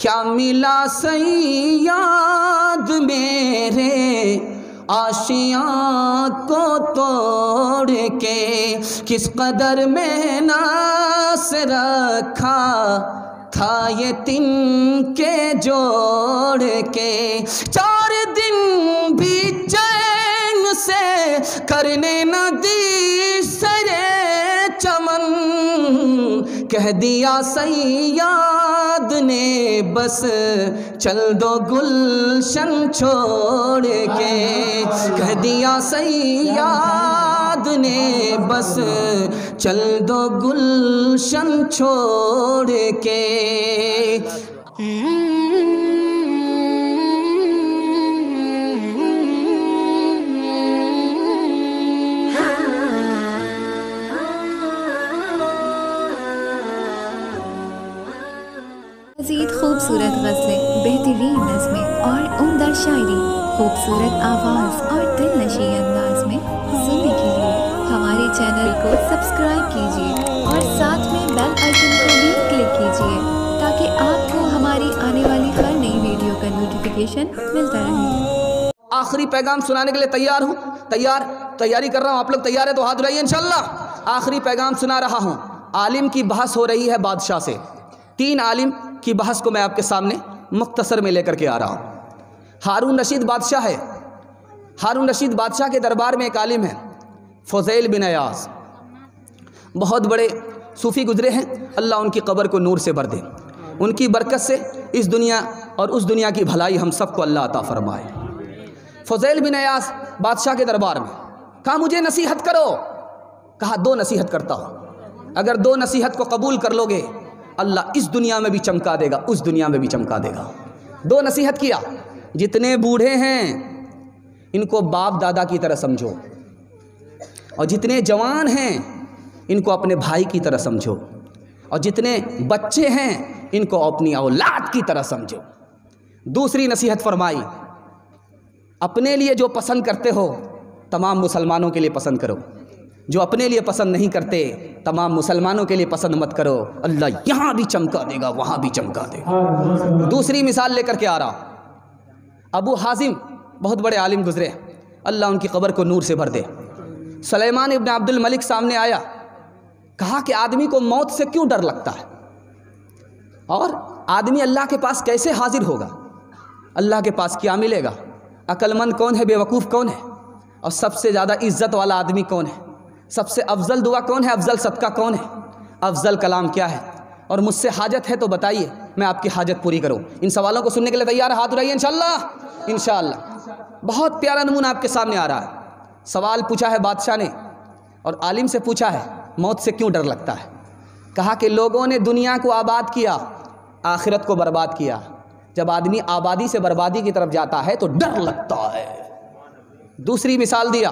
کیا ملا صیاد میرے آشیاں کو توڑ کے، کس قدر محنت سے رکھا تھا یہ تن کے جوڑ کے، 4 دن بھی چین سے کرنے نہ دی سرے چمن، کہہ دیا صیاد نے بس چل دو گلشن چھوڑ کے، کہہ دیا صیاد نے بس چل دو گلشن چھوڑ کے۔ مزید خوبصورت غزلیں، بہترین نظمیں اور عمدہ شاعری، خوبصورت آواز اور دل نشیں انداز میں سننے کے لیے ہمارے چینل کو سبسکرائب کیجیے اور ساتھ میں بیل آئیکن کو بھی کلک کیجیے تاکہ آپ کو ہماری آنے والی ہر نئی ویڈیو کا نوٹیفیکیشن ملتا رہے۔ آخری پیغام سنانے کے لیے تیار ہوں، تیاری کر رہا ہوں، آپ لوگ تیار ہیں تو ہاتھ اٹھائیے انشاءاللہ۔ آخری پیغام سنا رہا ہوں۔ عالم کی بحث ہو رہی ہے بادشاہ سے، 3 عالم کی بحث کو میں آپ کے سامنے مختصر میں لے کر کے آ رہا ہوں۔ ہارون رشید بادشاہ ہے، ہارون رشید بادشاہ کے دربار میں ایک عالم ہے فضیل بن عیاض، بہت بڑے صوفی گزرے ہیں، اللہ ان کی قبر کو نور سے بھر دے، ان کی برکت سے اس دنیا اور اس دنیا کی بھلائی ہم سب کو اللہ عطا فرمائے۔ فضیل بن عیاض بادشاہ کے دربار میں، کہا مجھے نصیحت کرو، کہا 2 نصیحت کرتا ہوں، اگر 2 نصیحت کو قبول کر لو گے اللہ اس دنیا میں بھی چمکا دے گا، اس دنیا میں بھی چمکا دے گا۔ 2 نصیحت کیا، جتنے بوڑھے ہیں ان کو باپ دادا کی طرح سمجھو، اور جتنے جوان ہیں ان کو اپنے بھائی کی طرح سمجھو، اور جتنے بچے ہیں ان کو اپنی اولاد کی طرح سمجھو۔ دوسری نصیحت فرمائی، اپنے لیے جو پسند کرتے ہو تمام مسلمانوں کے لیے پسند کرو، جو اپنے لیے پسند نہیں کرتے تمام مسلمانوں کے لیے پسند مت کرو، اللہ یہاں بھی چمکا دے گا وہاں بھی چمکا دے گا۔ دوسری مثال لے کر کے آ رہا، ابو حازم بہت بڑے عالم گزرے، اللہ ان کی قبر کو نور سے بھر دے۔ سلیمان ابن عبد الملک سامنے آیا، کہا کہ آدمی کو موت سے کیوں ڈر لگتا ہے، اور آدمی اللہ کے پاس کیسے حاضر ہوگا، اللہ کے پاس کیا ملے گا، عقل مند کون ہے، بے وقوف کون ہے، اور سب سے زیادہ عزت والا آدمی کون ہے، سب سے افضل دعا کون ہے، افضل صدقہ کون ہے، افضل کلام کیا ہے، اور مجھ سے حاجت ہے تو بتائیے میں آپ کی حاجت پوری کروں۔ ان سوالوں کو سننے کے لیے تیار ہے، ہاتھ اٹھائیے انشاءاللہ۔ انشاءاللہ بہت پیارا نمونہ آپ کے سامنے آ رہا ہے۔ سوال پوچھا ہے بادشاہ نے اور عالم سے پوچھا ہے موت سے کیوں ڈر لگتا ہے، کہا کہ لوگوں نے دنیا کو آباد کیا، آخرت کو برباد کیا، جب آدمی آبادی سے بربادی کی طرف جاتا ہے تو ڈر لگتا ہے۔ دوسری مثال دیا،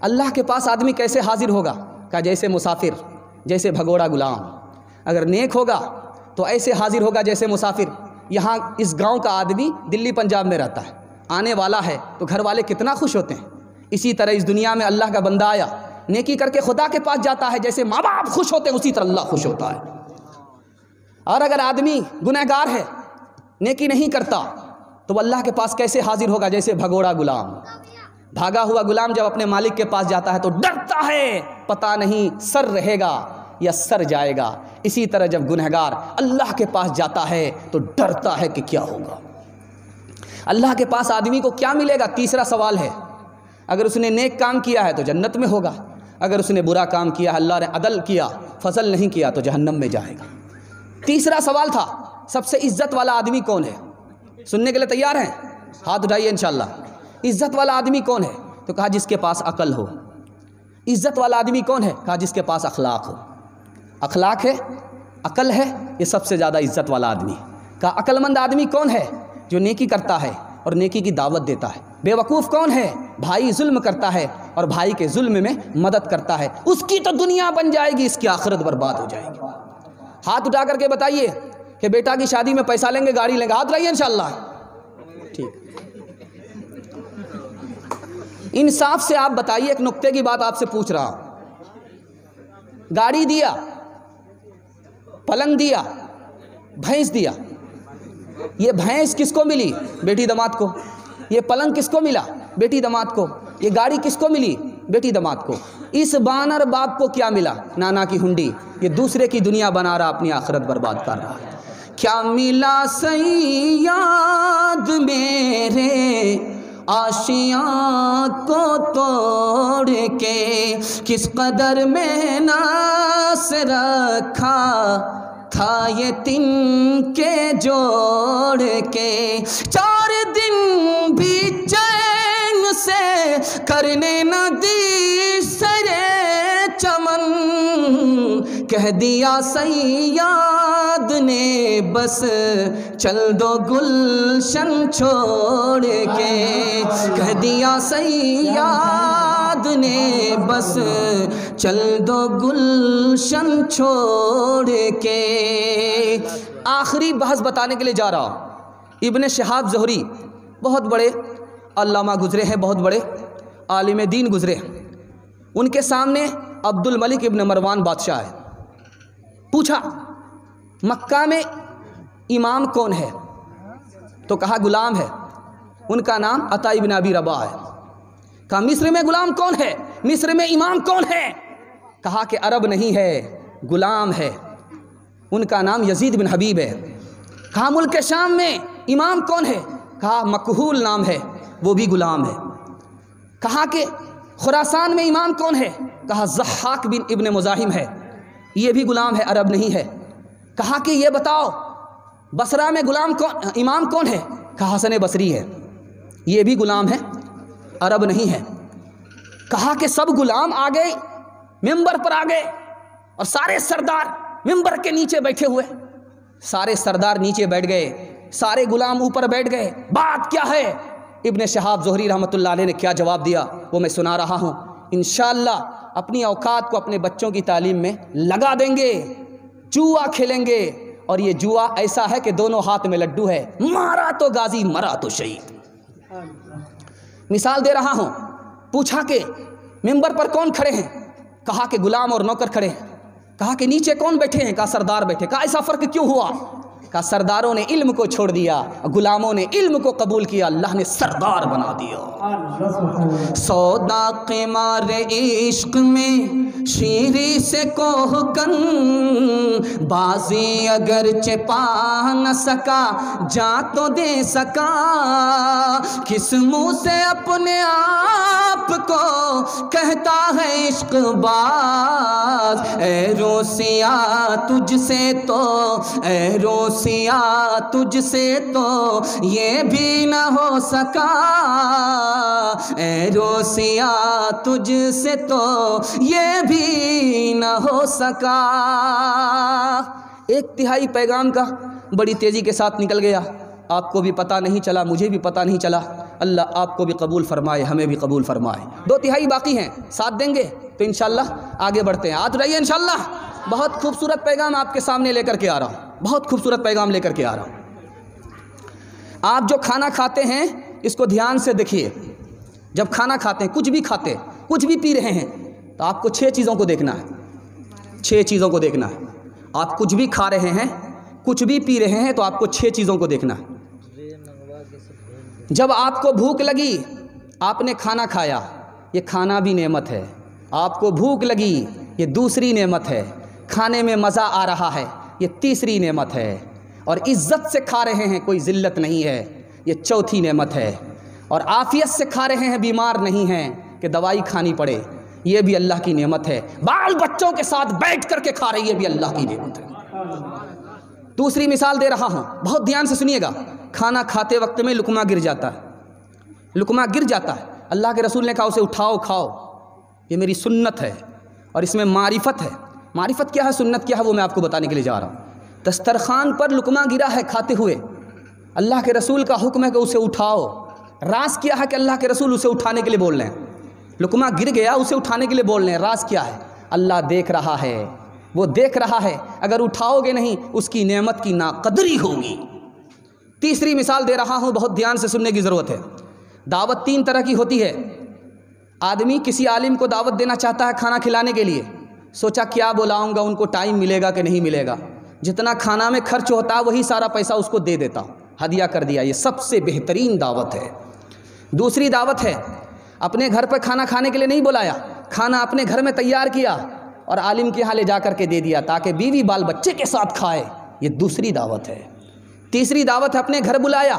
اللہ کے پاس آدمی کیسے حاضر ہوگا، کہا جیسے مسافر، جیسے بھگوڑا غلام، اگر نیک ہوگا تو ایسے حاضر ہوگا جیسے مسافر۔ یہاں اس گاؤں کا آدمی دلی پنجاب میں رہتا ہے، آنے والا ہے تو گھر والے کتنا خوش ہوتے ہیں، اسی طرح اس دنیا میں اللہ کا بندہ آیا نیکی کر کے خدا کے پاس جاتا ہے، جیسے ماں باپ خوش ہوتے ہیں اسی طرح اللہ خوش ہوتا ہے۔ اور اگر آدمی گنہگار ہے، نیکی نہیں کرتا تو وہ اللہ کے پاس کیسے حاضر ہوگا، جیسے بھگوڑا غلام۔ بھاگا ہوا غلام جب اپنے مالک کے پاس جاتا ہے تو ڈرتا ہے، پتہ نہیں سر رہے گا یا سر جائے گا۔ اسی طرح جب گنہگار اللہ کے پاس جاتا ہے تو ڈرتا ہے کہ کیا ہوگا۔ اللہ کے پاس آدمی کو کیا ملے گا؟ تیسرا سوال ہے، اگر اس نے نیک کام کیا ہے تو جنت میں ہوگا، اگر اس نے برا کام کیا ہے، اللہ نے عدل کیا، فضل نہیں کیا تو جہنم میں جائے گا۔ تیسرا سوال تھا سب سے عزت والا آدمی کون ہے؟ سننے کے لیے تیار ہیں؟ ہاتھ اٹھائیے انشاءاللہ۔ عزت والا آدمی کون ہے؟ تو کہا جس کے پاس عقل ہو۔ عزت والا آدمی کون ہے؟ کہا جس کے پاس اخلاق ہو۔ اخلاق ہے، عقل ہے، یہ سب سے زیادہ عزت والا آدمی۔ کہا عقل مند آدمی کون ہے؟ جو نیکی کرتا ہے اور نیکی کی دعوت دیتا ہے۔ بے وقوف کون ہے؟ بھائی ظلم کرتا ہے اور بھائی کے ظلم میں مدد کرتا ہے، اس کی تو دنیا بن جائے گی، اس کی آخرت برباد ہو جائے گی۔ ہاتھ اٹھا کر کے بتائیے کہ بیٹا کی شادی میں پیسہ لیں گے، گاڑی لیں گے، ہاتھ اٹھائیے انشاءاللہ۔ ٹھیک، انصاف سے آپ بتائیے، ایک نقطے کی بات آپ سے پوچھ رہا ہوں، گاڑی دیا، پلنگ دیا، بھینس دیا، یہ بھینس کس کو ملی؟ بیٹی داماد کو۔ یہ پلنگ کس کو ملا؟ بیٹی داماد کو۔ یہ گاڑی کس کو ملی؟ بیٹی داماد کو۔ اس بانر باپ کو کیا ملا؟ نانا کی ہنڈی۔ یہ دوسرے کی دنیا بنا رہا، اپنی آخرت برباد کر رہا۔ کیا ملا صیاد میرے آشیاں کو توڑ کے، کس قدر میں ناس رکھا تھا یہ تن کے جوڑ کے، 4 دن بھی چین سے کرنے نہ دی سرے چمن، کہہ دیا صیاد نے بس چل دو گلشن چھوڑ کے، کہہ دیا صیاد نے بس چل دو گلشن چھوڑ کے۔ آخری بحث بتانے کے لیے جا رہا ہوں۔ ابن شہاب زہری بہت بڑے علامہ گزرے ہیں، بہت بڑے عالم دین گزرے ہیں۔ ان کے سامنے عبد الملک ابن مروان بادشاہ ہے۔ پوچھا مکہ میں امام کون ہے؟ تو کہا غلام ہے، ان کا نام عطا ابن ابی رباح ہے۔ کہا مصر میں غلام کون ہے؟ مصر میں امام کون ہے؟ کہا کہ عرب نہیں ہے، غلام ہے، ان کا نام یزید بن حبیب ہے۔ کہا ملک شام میں امام کون ہے؟ کہا مکحول نام ہے، وہ بھی غلام ہے۔ کہا کہ خراسان میں امام کون ہے؟ کہا ضحاک بن ابن مزاحم ہے، یہ بھی غلام ہے، عرب نہیں ہے۔ کہا کہ یہ بتاؤ بصرہ میں امام کون ہے؟ کہا حسن بصری ہے، یہ بھی غلام ہے، عرب نہیں ہے۔ کہا کہ سب غلام آ گئے، ممبر پر آ گئے، اور سارے سردار ممبر کے نیچے بیٹھے ہوئے، سارے سردار نیچے بیٹھ گئے، سارے غلام اوپر بیٹھ گئے۔ بات کیا ہے؟ ابن شہاب زہری رحمۃ اللہ علیہ نے کیا جواب دیا وہ میں سنا رہا ہوں۔ انشاءاللہ اپنی اوقات کو اپنے بچوں کی تعلیم میں لگا دیں گے، جوا کھیلیں گے، اور یہ جوا ایسا ہے کہ دونوں ہاتھ میں لڈو ہے، مارا تو غازی مرا تو شہید۔ مثال دے رہا ہوں۔ پوچھا کہ ممبر پر کون کھڑے ہیں؟ کہا کہ غلام اور نوکر کھڑے ہیں۔ کہا کہ نیچے کون بیٹھے ہیں؟ کہا سردار بیٹھے۔ کہا ایسا فرق کیوں ہوا؟ کہا سرداروں نے علم کو چھوڑ دیا، غلاموں نے علم کو قبول کیا، اللہ نے سردار بنا دیا۔ سودا قمار عشق میں شیری سے کوہکن، بازی اگرچہ پا نہ سکا جا تو دے سکا، کس منہ سے اپنے آپ کو کہتا ہے عشق باز، اے روسیا تجھ سے تو، اے روسیا تجھ سے تو یہ بھی نہ ہو سکا، اے روسیا تجھ سے تو یہ بھی نہ ہو سکا۔ 1/3 پیغام کا بڑی تیزی کے ساتھ نکل گیا، آپ کو بھی پتہ نہیں چلا، مجھے بھی پتہ نہیں چلا۔ اللہ آپ کو بھی قبول فرمائے، ہمیں بھی قبول فرمائے۔ 2/3 باقی ہیں، ساتھ دیں گے تو انشاءاللہ آگے بڑھتے ہیں۔ آج رہیے انشاءاللہ۔ بہت خوبصورت پیغام آپ کے سامنے لے کر کے آ رہا ہوں، بہت خوبصورت پیغام لے کر کے آ رہا ہوں۔ آپ جو کھانا کھاتے ہیں اس کو دھیان سے دیکھیے۔ جب کھانا کھاتے ہیں، کچھ بھی کھاتے، کچھ بھی پی رہے ہیں، تو آپ کو 6 چیزوں کو دیکھنا ہے، 6 چیزوں کو دیکھنا ہے۔ آپ کچھ بھی کھا رہے ہیں، کچھ بھی پی رہے ہیں، تو آپ کو 6 چیزوں کو دیکھنا ہے۔ جب آپ کو بھوک لگی، آپ نے کھانا کھایا، یہ کھانا بھی نعمت ہے۔ آپ کو بھوک لگی، یہ دوسری نعمت ہے۔ کھانے میں مزہ آ رہا ہے، یہ تیسری نعمت ہے۔ اور عزت سے کھا رہے ہیں، کوئی ذلت نہیں ہے، یہ چوتھی نعمت ہے۔ اور عافیت سے کھا رہے ہیں، بیمار نہیں ہیں کہ دوائی کھانی پڑے، یہ بھی اللہ کی نعمت ہے۔ بال بچوں کے ساتھ بیٹھ کر کے کھا رہی ہے، یہ بھی اللہ کی نعمت ہے۔ دوسری مثال دے رہا ہوں، بہت دھیان سے سنیے گا۔ کھانا کھاتے وقت میں لقمہ گر جاتا ہے، لقمہ گر جاتا ہے، اللہ کے رسول نے کہا اسے اٹھاؤ کھاؤ، یہ میری سنت ہے، اور اس میں معرفت ہے۔ معرفت کیا ہے، سنت کیا ہے، وہ میں آپ کو بتانے کے لیے جا رہا ہوں۔ دسترخوان پر لقمہ گرا ہے کھاتے ہوئے، اللہ کے رسول کا حکم ہے کہ اسے اٹھاؤ۔ راز کیا ہے کہ اللہ کے رسول اسے اٹھانے کے لیے بول رہے ہیں؟ لقمہ گر گیا، اسے اٹھانے کے لیے بول رہے ہیں، راز کیا ہے؟ اللہ دیکھ رہا ہے، وہ دیکھ رہا ہے، اگر اٹھاؤ گے نہیں اس کی نعمت کی ناقدری ہوگی۔ تیسری مثال دے رہا ہوں، بہت دھیان سے سننے کی ضرورت ہے۔ دعوت 3 طرح کی ہوتی ہے۔ آدمی کسی عالم کو دعوت دینا چاہتا ہے کھانا کھلانے کے لیے، سوچا کیا بلاؤں گا، ان کو ٹائم ملے گا کہ نہیں ملے گا، جتنا کھانا میں خرچ ہوتا ہے وہی سارا پیسہ اس کو دے دیتا ہوں، ہدیہ کر دیا، یہ سب سے بہترین دعوت ہے۔ دوسری دعوت ہے اپنے گھر پہ کھانا کھانے کے لیے نہیں بلایا، کھانا اپنے گھر میں تیار کیا اور عالم کے یہاں لے جا کر کے دے دیا تاکہ بیوی بال بچے کے ساتھ کھائے، یہ دوسری دعوت ہے۔ تیسری دعوت ہے اپنے گھر بلایا،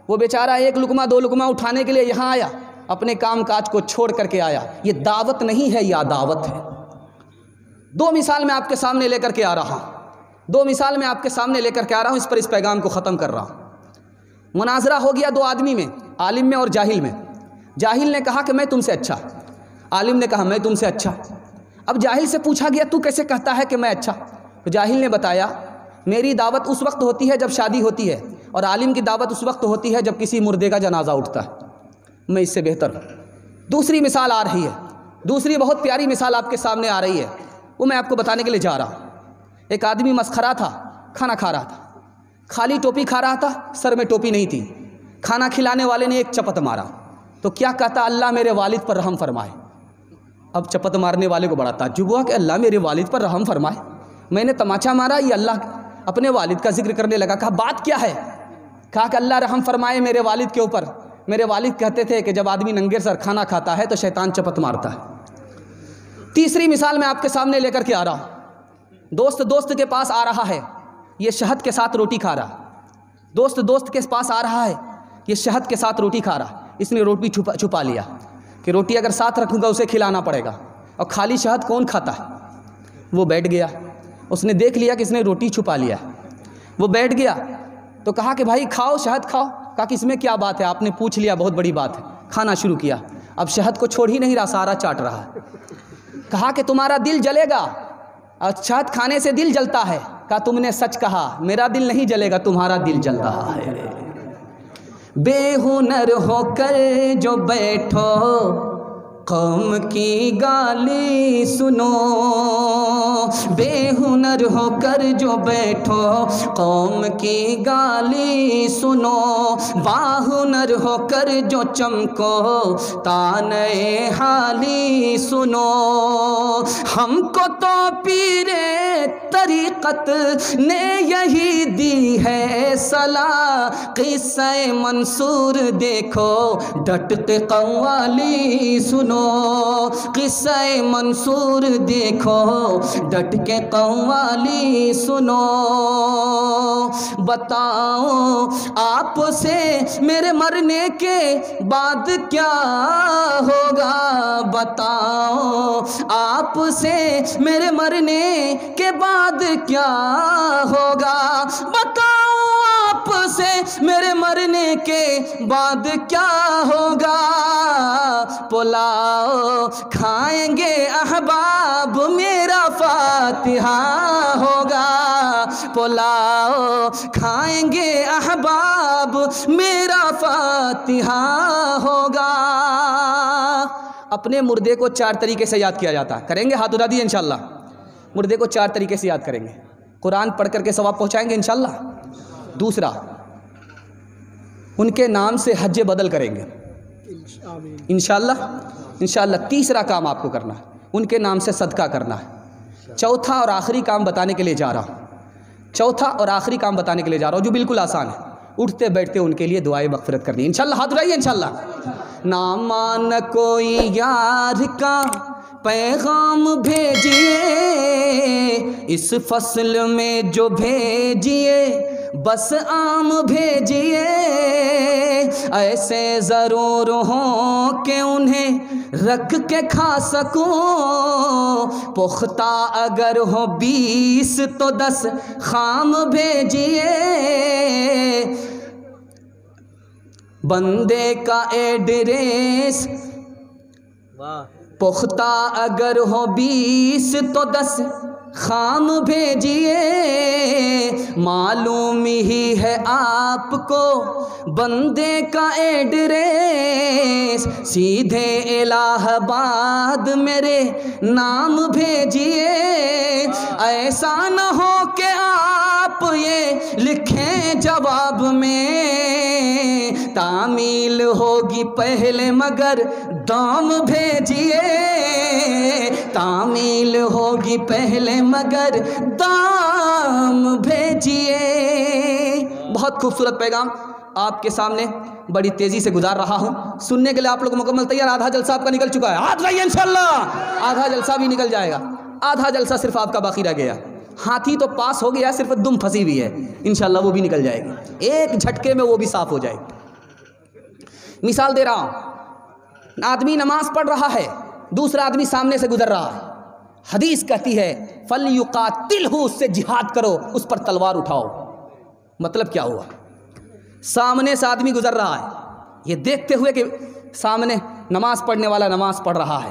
وہ بیچارہ ایک لقمہ دو لقمہ اٹھانے کے لیے یہاں آیا، اپنے کام کاج کو چھوڑ کر کے آیا، یہ دعوت نہیں ہے، یہ دعوت ہے۔ دو مثال میں آپ کے سامنے لے کر کے آ رہا ہوں، دو مثال میں آپ کے سامنے لے کر کے آ رہا ہوں، اس پر اس پیغام کو ختم کر رہا ہوں۔ مناظرہ ہو گیا دو آدمی میں، عالم میں اور جاہل میں۔ جاہل نے کہا کہ میں تم سے اچھا، عالم نے کہا میں تم سے اچھا۔ اب جاہل سے پوچھا گیا تو کیسے کہتا ہے کہ میں اچھا؟ تو جاہل نے بتایا میری دعوت اس وقت ہوتی ہے جب شادی ہوتی ہے، اور عالم کی دعوت اس وقت ہوتی ہے جب کسی مردے کا جنازہ اٹھتا ہے، میں اس سے بہتر ہوں۔ دوسری مثال آ رہی ہے، دوسری بہت پیاری مثال آپ کے سامنے آ رہی ہے، وہ میں آپ کو بتانے کے لیے جا رہا ہوں۔ ایک آدمی مسخرہ تھا، کھانا کھا رہا تھا، خالی ٹوپی کھا رہا تھا، سر میں ٹوپی نہیں تھی۔ کھانا کھلانے والے نے ایک چپت مارا تو کیا کہتا؟ اللہ میرے والد پر رحم فرمائے۔ اب چپت مارنے والے کو بڑا تعجب ہوا کہ اللہ میرے والد پر رحم فرمائے، میں نے تماچا مارا، یہ اللہ اپنے والد کا ذکر کرنے لگا۔ کہا بات کیا ہے؟ کہا کہ اللہ رحم فرمائے میرے والد کے اوپر، میرے والد کہتے تھے کہ جب آدمی ننگے سر کھانا کھاتا ہے تو شیطان چپت مارتا ہے۔ تیسری مثال میں آپ کے سامنے لے کر کے آ رہا ہوں۔ دوست کے پاس آ رہا ہے، یہ شہد کے ساتھ روٹی کھا رہا۔ دوست کے پاس آ رہا ہے، یہ شہد کے ساتھ روٹی کھا رہا۔ اس نے روٹی چھپا لیا کہ روٹی اگر ساتھ رکھوں گا اسے کھلانا پڑے گا، اور خالی شہد کون کھاتا ہے؟ وہ بیٹھ گیا، اس نے دیکھ لیا کہ اس نے روٹی چھپا لیا، وہ بیٹھ گیا تو کہا کہ بھائی کھاؤ، شہد کھاؤ۔ کہا کہ اس میں کیا بات ہے، آپ نے پوچھ لیا، بہت بڑی بات ہے۔ کھانا شروع کیا، اب شہد کو چھوڑ ہی نہیں رہا، سارا چاٹ رہا ہے۔ کہا کہ تمہارا دل جلے گا، اور شہد کھانے سے دل جلتا ہے۔ کہا تم نے سچ کہا، میرا دل نہیں جلے گا، تمہارا دل جل رہا ہے۔ بے ہنر ہو کر جو بیٹھو قوم کی گالی سنو، بے ہنر ہو کر جو بیٹھو قوم کی گالی سنو، باہنر ہو کر جو چمکو تانے حالی سنو۔ ہم کو تو پیر طریقت نے یہی دی ہے صلاح، قصہ منصور دیکھو ڈٹ کے قوالی سنو، قصہ منصور دیکھو ڈٹ کے قوالی سنو۔ بتاؤ آپ سے میرے مرنے کے بعد کیا ہوگا، بتاؤ آپ سے میرے مرنے کے بعد کیا ہوگا، بتاؤ آپ سے میرے مرنے کے بعد کیا ہوگا۔ پلاؤ کھائیں گے احباب میرا فاتحہ ہوگا، پلاؤ کھائیں گے احباب میرا فاتحہ ہوگا۔ اپنے مردے کو 4 طریقے سے یاد کیا جاتا ہے، کریں گے؟ ہاتھ اٹھا دیے انشاءاللہ۔ مردے کو 4 طریقے سے یاد کریں گے، قرآن پڑھ کر کے ثواب پہنچائیں گے انشاءاللہ۔ دوسرا، ان کے نام سے حج بدل کریں گے انشاءاللہ۔ تیسرا کام آپ کو کرنا ہے، ان کے نام سے صدقہ کرنا ہے۔ چوتھا اور آخری کام بتانے کے لیے جا رہا ہوں، چوتھا اور آخری کام بتانے کے لیے جا رہا ہوں جو بالکل آسان ہے، اٹھتے بیٹھتے ان کے لیے دعائیں مغفرت کرنی انشاءاللہ۔ ہاتھ اٹھائیے انشاءاللہ۔ نہ مان کوئی یار کا پیغام بھیجیے، اس فصل میں جو بھیجیے بس آم بھیجیے، ایسے ضرور ہوں کہ انہیں رکھ کے کھا سکوں، پختہ اگر ہو 20 تو 10 خام بھیجیے، بندے کا ایڈریس پختہ اگر ہو 20 تو 10 خام بھیجیے، معلوم ہی ہے آپ کو بندے کا ایڈریس، سیدھے الہ آباد میرے نام بھیجیے، ایسا نہ ہو کہ آپ یہ لکھیں جواب میں، تعمیل ہوگی پہلے مگر دام بھیجیے، تعمیل ہوگی پہلے مگر دام بھیجیے۔ بہت خوبصورت پیغام آپ کے سامنے بڑی تیزی سے گزار رہا ہوں، سننے کے لیے آپ لوگ مکمل تیار؟ آدھا جلسہ آپ کا نکل چکا ہے، ہاتھ اٹھائیے انشاءاللہ، آدھا جلسہ بھی نکل جائے گا، آدھا جلسہ صرف آپ کا باقی رہ گیا۔ ہاتھی تو پاس ہو گیا، صرف دم پھنسی ہوئی ہے، انشاءاللہ وہ بھی نکل جائے گی، ایک جھٹکے میں وہ بھی صاف ہو جائے گی۔ مثال دے رہا ہوں، آدمی نماز پڑھ رہا ہے، دوسرا آدمی سامنے سے گزر رہا ہے، حدیث کہتی ہے فَلْيُقَاتِلْهُ، اس سے جہاد کرو، اس پر تلوار اٹھاؤ۔ مطلب کیا ہوا؟ سامنے سے آدمی گزر رہا ہے، یہ دیکھتے ہوئے کہ سامنے نماز پڑھنے والا نماز پڑھ رہا ہے،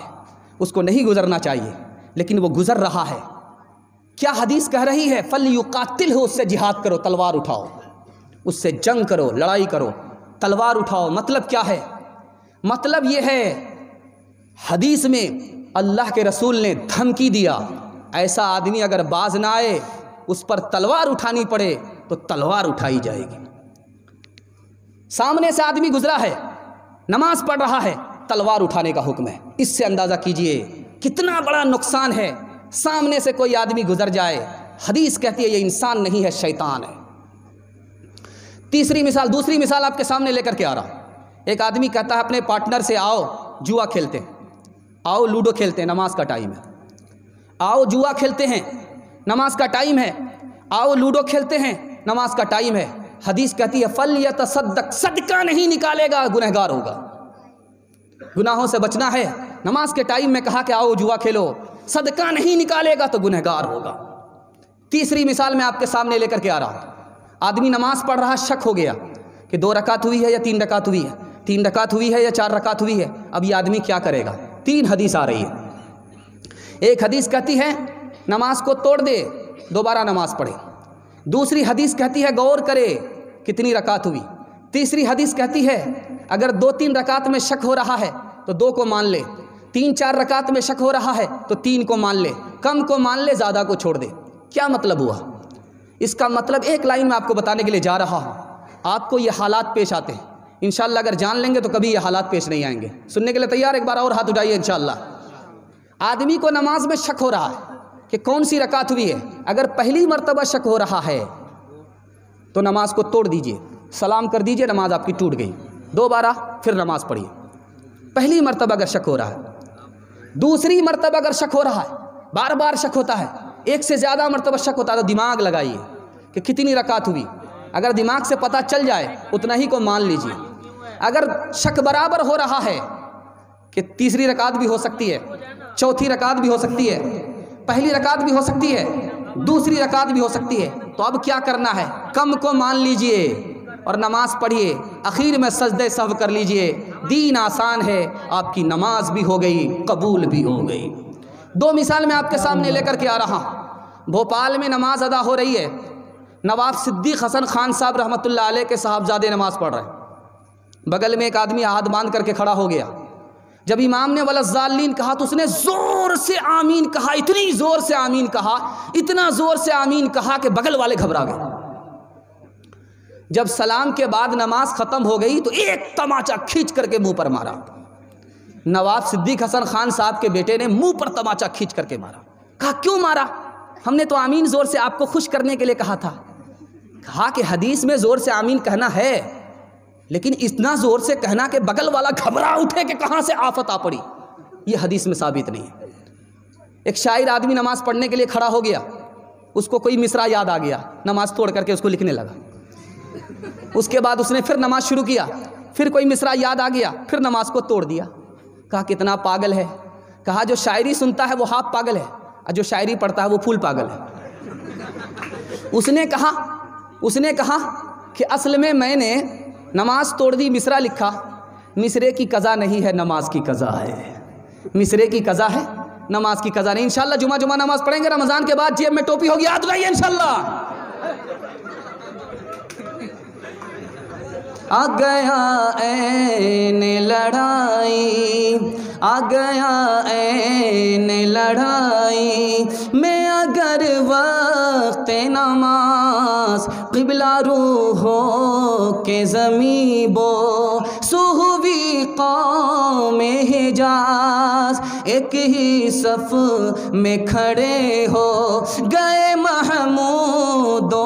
اس کو نہیں گزرنا چاہیے، لیکن وہ گزر رہا ہے۔ کیا حدیث کہہ رہی ہے؟ فَلْيُقَاتِلْهُ، اس سے جہاد کرو، تلوار اٹھاؤ، اس سے جنگ کرو، لڑائی کرو، تلوار اٹھاؤ۔ مطلب کیا ہے؟ مطلب یہ ہے، حدیث میں اللہ کے رسول نے دھمکی دیا، ایسا آدمی اگر باز نہ آئے، اس پر تلوار اٹھانی پڑے تو تلوار اٹھائی جائے گی۔ سامنے سے آدمی گزرا ہے، نماز پڑھ رہا ہے، تلوار اٹھانے کا حکم ہے۔ اس سے اندازہ کیجئے کتنا بڑا نقصان ہے، سامنے سے کوئی آدمی گزر جائے، حدیث کہتی ہے یہ انسان نہیں ہے، شیطان ہے۔ دوسری مثال آپ کے سامنے لے کر کے آ رہا ہوں۔ ایک آدمی کہتا ہے اپنے پارٹنر سے، آؤ جوا کھیلتے ہیں، آؤ لوڈو کھیلتے ہیں، نماز کا ٹائم ہے، آؤ جوا کھیلتے ہیں، نماز کا ٹائم ہے، آؤ لوڈو کھیلتے ہیں، نماز کا ٹائم ہے۔ حدیث کہتی ہے فَلْيَتَصَدَّقْ، صدقہ نہیں نکالے گا، گنہگار ہوگا۔ گناہوں سے بچنا ہے، نماز کے ٹائم میں کہا کہ آؤ جوا کھیلو، صدقہ نہیں نکالے گا تو گنہگار ہوگا۔ تیسری مثال میں آپ کے سامنے لے کر کے آ رہا ہوں۔ آدمی نماز پڑھ رہا، شک ہو گیا کہ 2 رکعت ہوئی ہے یا 3 رکعت ہوئی ہے، 3 رکعت ہوئی ہے یا 4 رکعت ہوئی ہے، اب یہ آدمی کیا کرے گا؟ 3 حدیث آ رہی ہے۔ ایک حدیث کہتی ہے نماز کو توڑ دے، دوبارہ نماز پڑھے۔ دوسری حدیث کہتی ہے غور کرے کتنی رکعت ہوئی۔ تیسری حدیث کہتی ہے اگر 2-3 رکعت میں شک ہو رہا ہے تو 2 کو مان لے، 3-4 رکعت میں شک ہو رہا ہے تو 3 کو مان لے، کم کو مان لے، زیادہ کو چھوڑ دے۔ کیا مطلب ہوا؟ اس کا مطلب ایک لائن میں آپ کو بتانے کے لیے جا رہا ہوں۔ آپ کو یہ حالات پیش آتے ہیں، انشاءاللہ اگر جان لیں گے تو کبھی یہ حالات پیش نہیں آئیں گے۔ سننے کے لیے تیار؟ ایک بار اور ہاتھ اٹھائیے انشاءاللہ۔ آدمی کو نماز میں شک ہو رہا ہے کہ کون سی رکعت ہوئی ہے۔ اگر پہلی مرتبہ شک ہو رہا ہے تو نماز کو توڑ دیجئے، سلام کر دیجئے، نماز آپ کی ٹوٹ گئی، دوبارہ پھر نماز پڑھیے۔ پہلی مرتبہ اگر شک ہو رہا ہے، دوسری مرتبہ اگر شک ہو رہا ہے، بار بار شک ہوتا ہے، ایک سے زیادہ مرتبہ شک ہوتا ہے تو دماغ لگائیے کہ کتنی رکعت ہوئی۔ اگر دماغ سے پتہ چل جائے اتنا ہی کو مان لیجئے۔ اگر شک برابر ہو رہا ہے کہ تیسری رکعت بھی ہو سکتی ہے، چوتھی رکعت بھی ہو سکتی ہے، پہلی رکعت بھی ہو سکتی ہے، دوسری رکعت بھی ہو سکتی ہے، تو اب کیا کرنا ہے؟ کم کو مان لیجئے اور نماز پڑھیے، اخیر میں سجدے سہو کر لیجئے۔ دین آسان ہے، آپ کی نماز بھی ہو گئی، قبول بھی ہو گئی۔ 2 مثال میں آپ کے سامنے لے کر کے آ رہا ہوں۔ بھوپال میں نماز ادا ہو رہی ہے، نواب صدیق حسن خان صاحب رحمۃ اللہ علیہ کے صاحبزادے نماز پڑھ رہے ہیں۔ بغل میں ایک آدمی ہاتھ باندھ کر کے کھڑا ہو گیا۔ جب امام نے وَلَضَّالِّينَ کہا تو اس نے زور سے آمین کہا، اتنی زور سے آمین کہا، اتنا زور سے آمین کہا کہ بغل والے گھبرا گئے۔ جب سلام کے بعد نماز ختم ہو گئی تو ایک تماچا کھینچ کر کے منہ پر مارا۔ نواب صدیق حسن خان صاحب کے بیٹے نے منہ پر تماچا کھینچ کر کے مارا۔ کہا کیوں مارا؟ ہم نے تو آمین زور سے آپ کو خوش کرنے کے لیے کہا تھا۔ کہا کہ حدیث میں زور سے آمین کہنا ہے، لیکن اتنا زور سے کہنا کہ بغل والا گھبرا اٹھے کہ کہاں سے آفت آ پڑی، یہ حدیث میں ثابت نہیں ہے۔ ایک شاعر آدمی نماز پڑھنے کے لیے کھڑا ہو گیا، اس کو کوئی مصرع یاد آ گیا، نماز توڑ کر کے اس کو لکھنے لگا۔ اس کے بعد اس نے پھر نماز شروع کیا، پھر کوئی مصرع یاد آ گیا، پھر نماز کو توڑ دیا۔ کہا کتنا پاگل ہے۔ کہا جو شاعری سنتا ہے وہ ہاف پاگل ہے اور جو شاعری پڑھتا ہے وہ فل پاگل ہے۔ اس نے کہا کہ اصل میں نے نماز توڑ دی، مصرع لکھا، مصرے کی قضا نہیں ہے، نماز کی قضا ہے۔ مصرے کی قضا ہے، نماز کی قضا نہیں۔ انشاءاللہ جمعہ نماز پڑھیں گے، رمضان کے بعد جیب میں ٹوپی ہوگی، ہاتھ اٹھائیے انشاءاللہ۔ آ گیا عین لڑائی، آ گیا عین لڑائی میں، اگر وقت نماز قبلہ روح ہو کے زمین بو سہوی قوم حجاز، ایک ہی صف میں کھڑے ہو گئے محمود و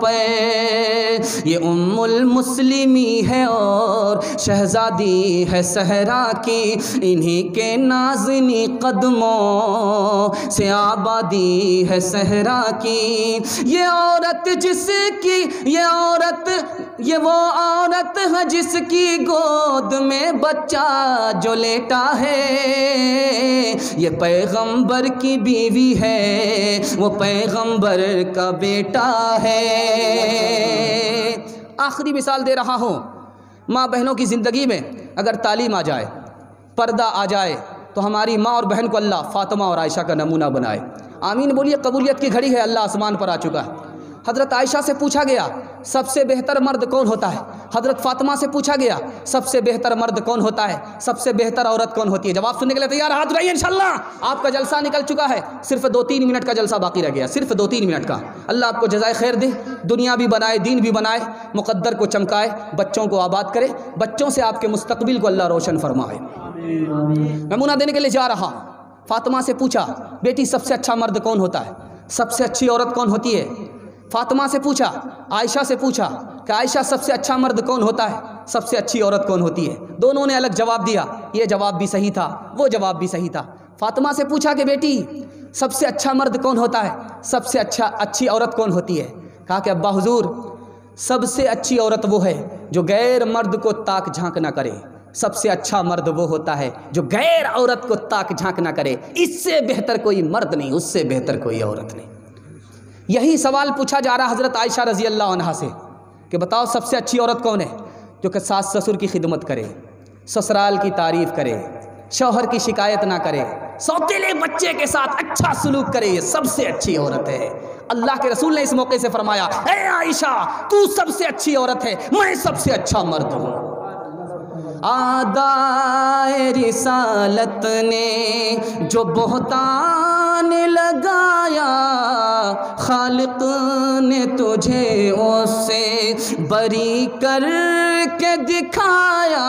پر یہ ام المسلمی ہے اور شہزادی ہے صحرا کی، انہی کے نازنی قدموں سے آبادی ہے صحرا کی۔ یہ عورت جس کی، یہ وہ عورت ہے جس کی گود میں بچہ جو لیٹا ہے، یہ پیغمبر کی بیوی ہے، وہ پیغمبر کا بیٹا ہے۔ آخری مثال دے رہا ہوں، ماں بہنوں کی زندگی میں اگر تعلیم آ جائے، پردہ آ جائے، تو ہماری ماں اور بہن کو اللہ فاطمہ اور عائشہ کا نمونہ بنائے۔ آمین بولیے، قبولیت کی گھڑی ہے، اللہ آسمان پر آ چکا ہے۔ حضرت عائشہ سے پوچھا گیا سب سے بہتر مرد کون ہوتا ہے؟ حضرت فاطمہ سے پوچھا گیا سب سے بہتر مرد کون ہوتا ہے؟ سب سے بہتر عورت کون ہوتی ہے؟ جواب سننے کے لیے تیار؟ ہاتھ اٹھائیے انشاءاللہ۔ آپ کا جلسہ نکل چکا ہے، صرف 2-3 منٹ کا جلسہ باقی رہ گیا، صرف 2-3 منٹ کا۔ اللہ آپ کو جزائے خیر دے، دنیا بھی بنائے، دین بھی بنائے، مقدر کو چمکائے، بچوں کو آباد کرے، بچوں سے آپ کے مستقبل کو اللہ روشن فرمائے۔ نمونہ دینے کے لیے جا رہا، فاطمہ سے پوچھا بیٹی سب سے اچھا مرد کون ہوتا ہے؟ سب سے اچھی عورت کون ہوتی ہے؟ فاطمہ سے پوچھا، عائشہ سے پوچھا کہ عائشہ سب سے اچھا مرد کون ہوتا ہے؟ سب سے اچھی عورت کون ہوتی ہے؟ دونوں نے الگ جواب دیا، یہ جواب بھی صحیح تھا، وہ جواب بھی صحیح تھا۔ فاطمہ سے پوچھا کہ بیٹی سب سے اچھا مرد کون ہوتا ہے؟ سب سے اچھی عورت کون ہوتی ہے؟ کہا کہ ابا حضور سب سے اچھی عورت وہ ہے جو غیر مرد کو تاک جھانک نہ کرے، سب سے اچھا مرد وہ ہوتا ہے جو غیر عورت کو تاک جھانک نہ کرے، اس سے بہتر کوئی مرد نہیں، اس سے بہتر کوئی عورت نہیں۔ یہی سوال پوچھا جا رہا حضرت عائشہ رضی اللہ عنہا سے کہ بتاؤ سب سے اچھی عورت کون ہے؟ جو کہ ساس سسر کی خدمت کرے، سسرال کی تعریف کرے، شوہر کی شکایت نہ کرے، سوتیلے بچے کے ساتھ اچھا سلوک کرے، یہ سب سے اچھی عورت ہے۔ اللہ کے رسول نے اس موقع سے فرمایا، اے عائشہ تو سب سے اچھی عورت ہے، میں سب سے اچھا مرد ہوں۔ آدائے رسالت نے جو بہتان لگایا، خالق نے تجھے اس سے بری کر کے دکھایا،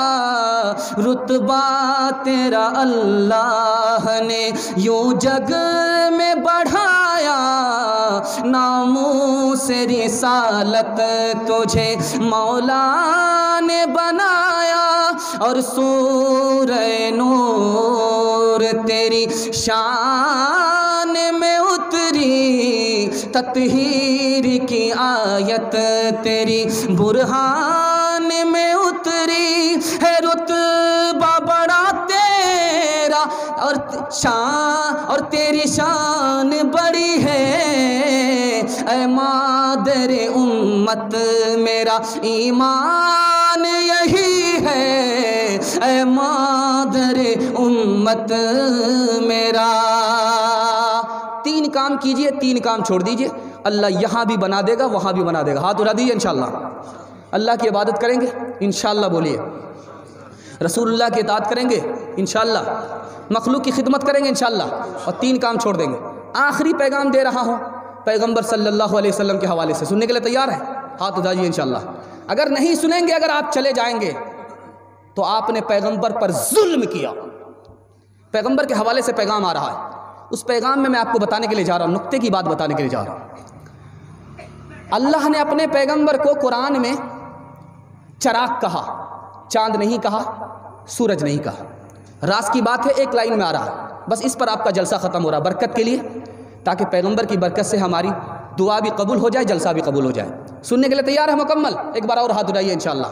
رتبہ تیرا اللہ نے یوں جگ میں بڑھایا، ناموس رسالت تجھے مولا نے بنایا، اور سورہ نور تیری شان میں اتری، تطہیر کی آیت تیری برہان میں اتری، ہے رتبہ بڑا تیرا اور تیری شان بڑی ہے، اے مادر امت میرا ایمان یہی ہے، اے مادر امت میرا۔ 3 کام کیجئے، 3 کام چھوڑ دیجئے، اللہ یہاں بھی بنا دے گا، وہاں بھی بنا دے گا۔ ہاتھ اٹھا دیجئے انشاءاللہ۔ اللہ کی عبادت کریں گے انشاءاللہ، بولیے رسول اللہ کی اطاعت کریں گے انشاءاللہ، مخلوق کی خدمت کریں گے انشاءاللہ، اور 3 کام چھوڑ دیں گے۔ آخری پیغام دے رہا ہوں پیغمبر صلی اللہ علیہ وسلم کے حوالے سے، سننے کے لیے تیار ہے؟ ہاتھ اٹھائیے انشاءاللہ۔ اگر نہیں سنیں گے، اگر آپ چلے جائیں گے تو آپ نے پیغمبر پر ظلم کیا۔ پیغمبر کے حوالے سے پیغام آ رہا ہے، اس پیغام میں آپ کو بتانے کے لیے جا رہا ہوں، نقطے کی بات بتانے کے لیے جا رہا ہوں۔ اللہ نے اپنے پیغمبر کو قرآن میں چراغ کہا، چاند نہیں کہا، سورج نہیں کہا۔ راز کی بات ہے، ایک لائن میں آ رہا ہے، بس اس پر آپ کا جلسہ ختم ہو رہا ہے برکت کے لیے، تاکہ پیغمبر کی برکت سے ہماری دعا بھی قبول ہو جائے، جلسہ بھی قبول ہو جائے۔ سننے کے لیے تیار ہے مکمل؟ ایک بار اور ہاتھ اٹھائیے انشاءاللہ۔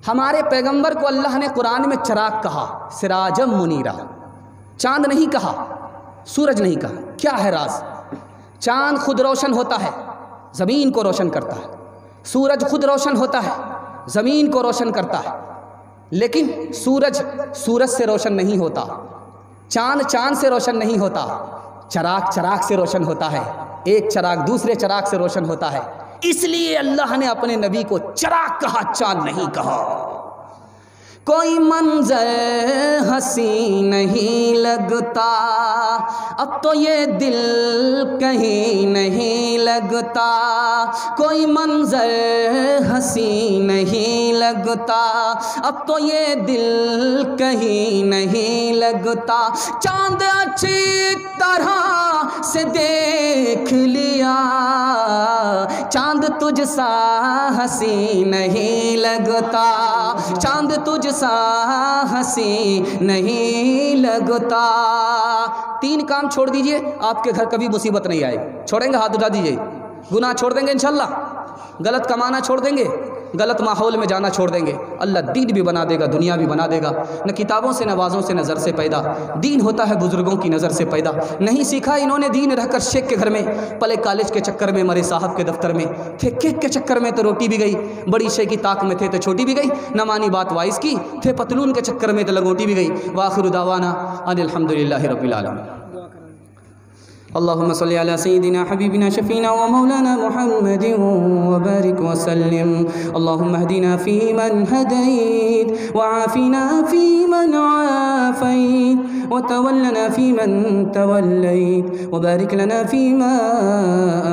ہمارے پیغمبر کو اللہ نے قرآن میں چراغ کہا، سراجم منیرا، چاند نہیں کہا، سورج نہیں کہا۔ کیا ہے راز؟ چاند خود روشن ہوتا ہے، زمین کو روشن کرتا ہے، سورج خود روشن ہوتا ہے، زمین کو روشن کرتا ہے، لیکن سورج سے روشن نہیں ہوتا، چاند سے روشن نہیں ہوتا، چراغ سے روشن ہوتا ہے، ایک چراغ دوسرے چراغ سے روشن ہوتا ہے۔ اس لیے اللہ نے اپنے نبی کو چراغ کہا، چاند نہیں کہا۔ کوئی منظر ہنسی نہیں لگتا، اب تو یہ دل کہیں نہیں لگتا، کوئی منظر ہنسی نہیں لگتا، اب تو یہ دل کہیں نہیں لگتا، چاند اچھی طرح سے دیکھ لیا، چاند تجھ سا ہنسی نہیں لگتا، چاند تجھ سا ہنسی نہیں لگتا۔ 3 کام چھوڑ دیجئے، آپ کے گھر کبھی مصیبت نہیں آئے گی۔ چھوڑیں گے؟ ہاتھ اٹھا دیجئے۔ گناہ چھوڑ دیں گے انشاءاللہ، غلط کمانا چھوڑ دیں گے، غلط ماحول میں جانا چھوڑ دیں گے، اللہ دین بھی بنا دے گا، دنیا بھی بنا دے گا۔ نہ کتابوں سے، نوازوں سے، نظر سے پیدا، دین ہوتا ہے بزرگوں کی نظر سے پیدا۔ نہیں سیکھا انہوں نے دین رہ کر شیخ کے گھر میں، پلے کالج کے چکر میں، مرے صاحب کے دفتر میں، تھے کیک کے چکر میں تو روٹی بھی گئی، بڑی شے کی طاق میں تھے تو چھوٹی بھی گئی، نہ مانی بات وائس کی، تھے پتلون کے چکر میں تو لنگوٹی بھی گئی۔ وآخر دعوانا ان الحمدللہ رب العالمین۔ اللهم صل على سيدنا حبيبنا شفينا ومولانا محمد وبارك وسلم. اللهم اهدنا فيمن هديت، وعافنا فيمن عافيت، وتولنا فيمن توليت، وبارك لنا فيما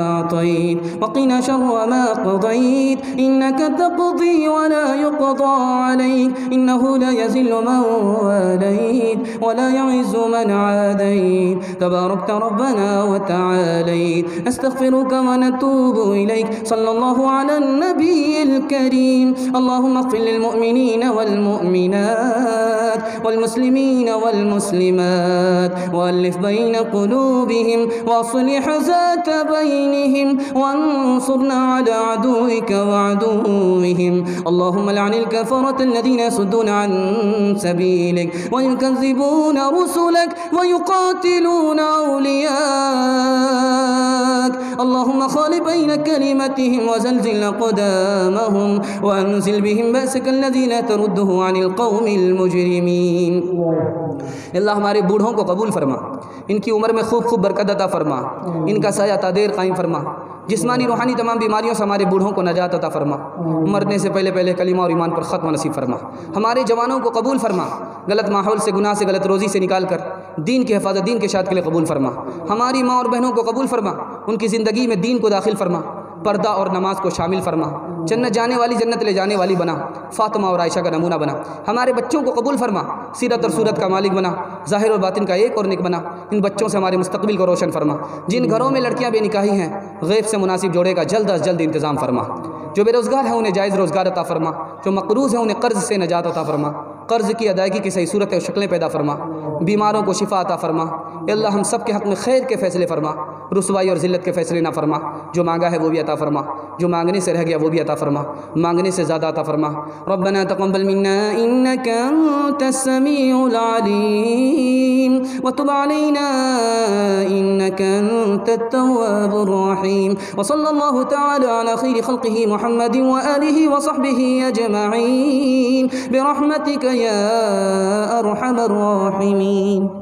أعطيت، وقنا شر ما قضيت، إنك تقضي ولا يقضى عليك، إنه لا يذل من واليت ولا يعز من عاديت، تباركت ربنا وتعاليت. نستغفرك ونتوب إليك. صلى الله على النبي الكريم. اللهم اغفر للمؤمنين والمؤمنات والمسلمين والمسلمات، وألف بين قلوبهم، وأصلح ذات بينهم، وانصرنا على عدوك وعدوهم. اللهم لعن الكفرة الذين يصدون عن سبيلك ويكذبون رسلك ويقاتلون أولياءك. اللهم خال بين كلمتهم وزلزل أقدامهم، وأنزل بهم بأسك الذي لا ترده عن القوم المجرمين. اللہ ہمارے بوڑھوں کو قبول فرما، ان کی عمر میں خوب خوب برکت عطا فرما، ان کا سایہ تا دیر قائم فرما، جسمانی روحانی تمام بیماریوں سے ہمارے بوڑھوں کو نجات عطا فرما، مرنے سے پہلے پہلے کلمہ اور ایمان پر ختم نصیب فرما، ہمارے جوانوں کو قبول فرما، غلط ماحول سے، گناہ سے، غلط روزی سے نکال کر دین کی حفاظت، دین کے اشاعت کے لیے قبول فرما، ہماری ماں اور بہنوں کو قبول فرما، ان کی زندگی میں دین کو داخل فرما، پردہ اور نماز کو شامل فرما، جنت جانے والی، جنت لے جانے والی بنا، فاطمہ اور عائشہ کا نمونہ بنا، ہمارے بچوں کو قبول فرما، سیرت اور صورت کا مالک بنا، ظاہر اور باطن کا ایک اور نیک بنا، ان بچوں سے ہمارے مستقبل کو روشن فرما، جن گھروں میں لڑکیاں بے نکاحی ہیں غیب سے مناسب جوڑے کا جلد از جلد انتظام فرما، جو بے روزگار ہیں انہیں جائز روزگار عطا فرما، جو مقروض ہیں انہیں قرض سے نجات عطا فرما، قرض کی ادائیگی کی صحیح صورت اور شکلیں پیدا فرما، بیماروں کو شفا عطا فرما، اے اللہ ہم سب کے حق میں خیر کے فیصلے فرما، رسوائی اور ذلت کے فیصلے نہ فرما، جو مانگا ہے وہ بھی عطا فرما، جو مانگنے سے رہ گیا وہ بھی عطا فرما، مانگنے سے زیادہ عطا فرما. ربنا تقبل منا انك انت السميع العليم، وتب علينا انك انت التواب الرحيم. وصلى الله تعالى على خير خلقه محمد وآله وصحبه أجمعين برحمتك يا أرحم الراحمين.